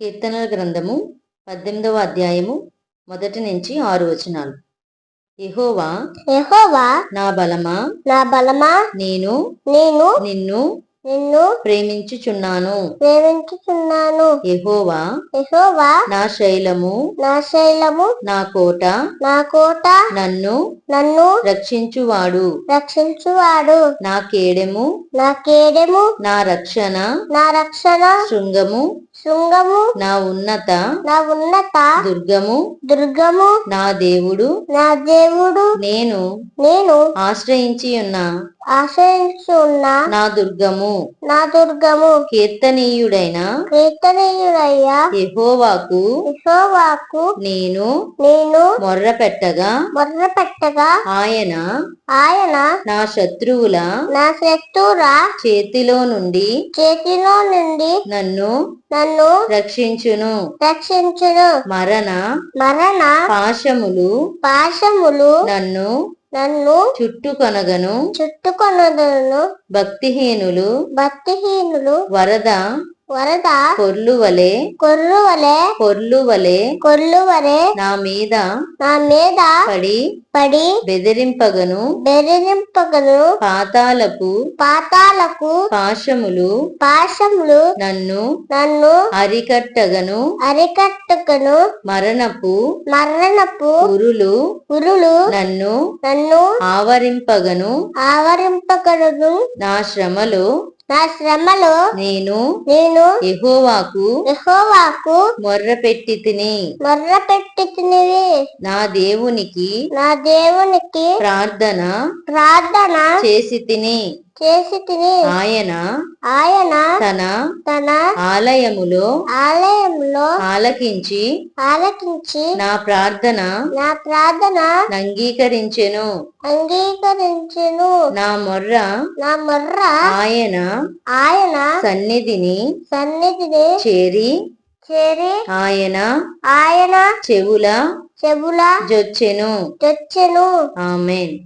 కీర్తనల గ్రంథము 18వ అధ్యాయము 1 నుంచి 6 వచనాలు. యెహోవా యెహోవా నా బలమా నేను నిన్ను ప్రేమించుచున్నాను. యెహోవా నా శైలము నా కోట నన్ను రక్షించువాడు. నా కేడెము నా రక్షణ శృంగము నా ఉన్నత దుర్గము నా దేవుడు నేను ఆశ్రయించి ఉన్న నా దుర్గము కీర్తనీయుడైన యెహోవాకు నేను మొర్ర పెట్టగా ఆయన నా శత్రువుల చేతిలో నుండి నన్ను రక్షించును. మరణ పాశములు నన్ను చుట్టుకొనగను. భక్తిహీనులు వరద కొర్లు వలె నా మీద పడి బెదిరింపగను. పాతాళపు పాశములు నన్ను అరికట్టగను. మరణపు ఉరులు నన్ను ఆవరింపగను. నా శ్రమలో నేను యెహోవాకు మొర్రపెట్టి తిని నా దేవునికి ప్రార్థన చేసి తిని ఆయన తన ఆలయములో ఆలకించి నా ప్రార్థన అంగీకరించెను. నా మొర్ర ఆయన సన్నిధిని చేరి ఆయన చెవుల జొచ్చెను. ఆమేన్.